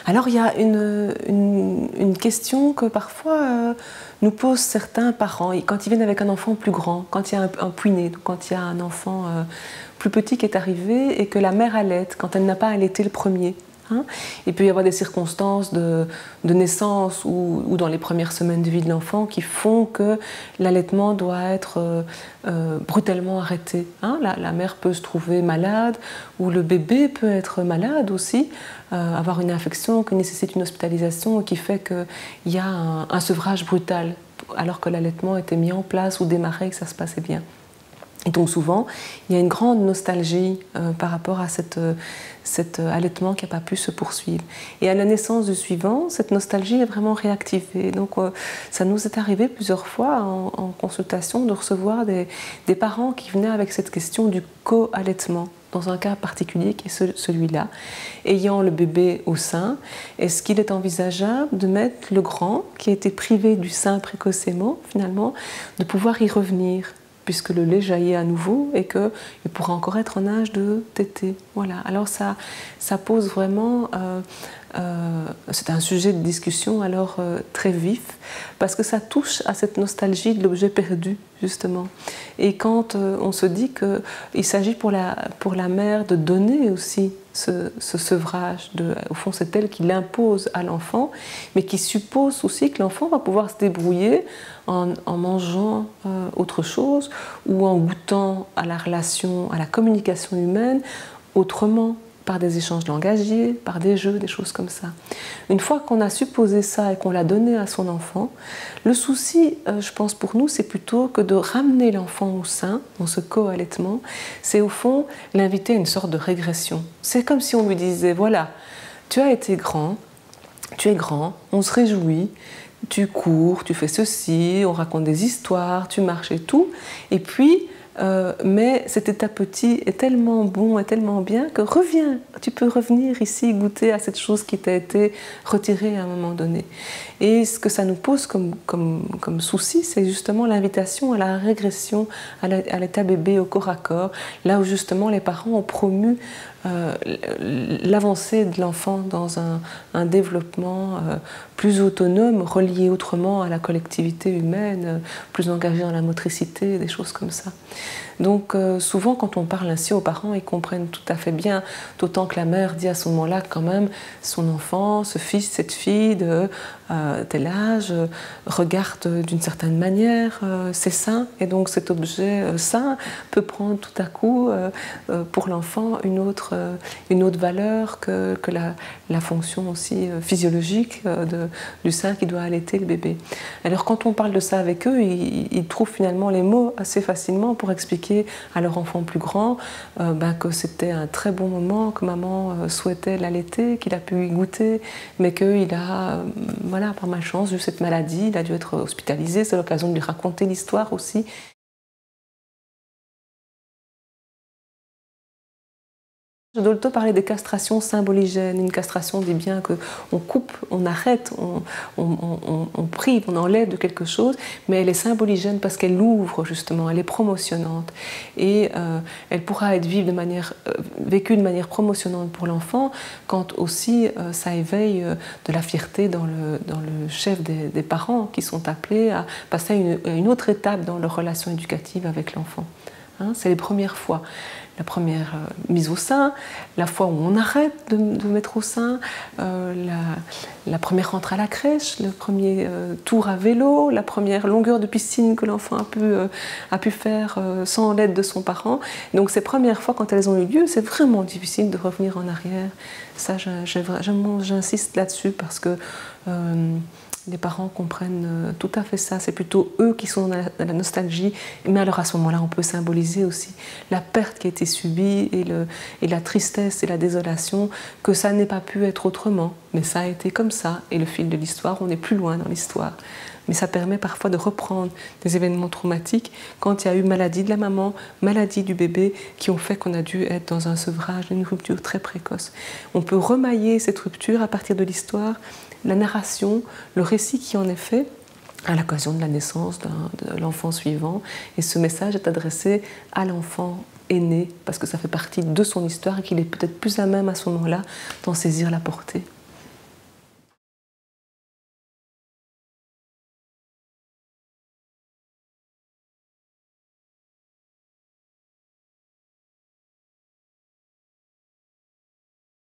Alors il y a une question que parfois nous posent certains parents, quand ils viennent avec un enfant plus grand, quand il y a un puîné, quand il y a un enfant plus petit qui est arrivé et que la mère allaite, quand elle n'a pas allaité le premier. Hein, il peut y avoir des circonstances de naissance ou dans les premières semaines de vie de l'enfant qui font que l'allaitement doit être brutalement arrêté. Hein, la mère peut se trouver malade ou le bébé peut être malade aussi, avoir une infection qui nécessite une hospitalisation et qui fait qu'il y a un sevrage brutal alors que l'allaitement était mis en place ou démarré et que ça se passait bien. Et donc souvent, il y a une grande nostalgie par rapport à cet allaitement qui n'a pas pu se poursuivre. Et à la naissance du suivant, cette nostalgie est vraiment réactivée. Donc ça nous est arrivé plusieurs fois en consultation de recevoir des parents qui venaient avec cette question du co-allaitement, dans un cas particulier qui est celui-là. Ayant le bébé au sein, est-ce qu'il est envisageable de mettre le grand, qui a été privé du sein précocement, finalement, de pouvoir y revenir ? Puisque le lait jaillit à nouveau et qu'il pourra encore être en âge de téter. Voilà. Alors ça pose vraiment... c'est un sujet de discussion alors très vif, parce que ça touche à cette nostalgie de l'objet perdu, justement. Et quand on se dit qu'il s'agit pour la mère de donner aussi ce sevrage, au fond c'est elle qui l'impose à l'enfant, mais qui suppose aussi que l'enfant va pouvoir se débrouiller en mangeant autre chose ou en goûtant à la relation, à la communication humaine autrement, par des échanges langagiers, par des jeux, des choses comme ça. Une fois qu'on a supposé ça et qu'on l'a donné à son enfant, le souci, je pense pour nous, c'est plutôt que de ramener l'enfant au sein, dans ce co-allaitement, c'est au fond l'inviter à une sorte de régression. C'est comme si on lui disait, voilà, tu as été grand, tu es grand, on se réjouit, tu cours, tu fais ceci, on raconte des histoires, tu marches et tout, et puis... mais cet état petit est tellement bon et tellement bien que reviens, tu peux revenir ici goûter à cette chose qui t'a été retirée à un moment donné. Et ce que ça nous pose comme souci, c'est justement l'invitation à la régression, à l'état bébé au corps à corps, là où justement les parents ont promu l'avancée de l'enfant dans un développement plus autonome, relié autrement à la collectivité humaine, plus engagé dans la motricité, des choses comme ça. Donc souvent quand on parle ainsi aux parents, ils comprennent tout à fait bien, d'autant que la mère dit à ce moment-là quand même son enfant, ce fils, cette fille de tel âge, regarde d'une certaine manière ses seins, et donc cet objet sein peut prendre tout à coup pour l'enfant une autre valeur que la fonction aussi physiologique du sein qui doit allaiter le bébé. Alors quand on parle de ça avec eux, ils trouvent finalement les mots assez facilement pour expliquer à leur enfant plus grand que c'était un très bon moment, que maman souhaitait l'allaiter, qu'il a pu y goûter, mais qu'il a, voilà, par malchance, eu cette maladie, il a dû être hospitalisé, c'est l'occasion de lui raconter l'histoire aussi. Dolto parlait des castrations symboligènes. Une castration dit bien qu'on coupe, on arrête, on prive, on enlève de quelque chose, mais elle est symboligène parce qu'elle ouvre justement, elle est promotionnante. Et elle pourra être vécue de manière promotionnante pour l'enfant quand aussi ça éveille de la fierté dans le chef des parents qui sont appelés à passer à une autre étape dans leur relation éducative avec l'enfant. Hein, c'est les premières fois. La première mise au sein, la fois où on arrête de mettre au sein, la première rentrée à la crèche, le premier tour à vélo, la première longueur de piscine que l'enfant a pu faire sans l'aide de son parent. Donc ces premières fois, quand elles ont eu lieu, c'est vraiment difficile de revenir en arrière. Ça, j'insiste là-dessus parce que les parents comprennent tout à fait ça. C'est plutôt eux qui sont dans la nostalgie. Mais alors à ce moment-là, on peut symboliser aussi la perte qui a été subie et la tristesse et la désolation, que ça n'ait pas pu être autrement. Mais ça a été comme ça. Et le fil de l'histoire, on est plus loin dans l'histoire. Mais ça permet parfois de reprendre des événements traumatiques quand il y a eu maladie de la maman, maladie du bébé, qui ont fait qu'on a dû être dans un sevrage, une rupture très précoce. On peut remailler cette rupture à partir de l'histoire, la narration, le récit qui en est fait à l'occasion de la naissance de l'enfant suivant. Et ce message est adressé à l'enfant aîné, parce que ça fait partie de son histoire et qu'il est peut-être plus à même à ce moment-là d'en saisir la portée.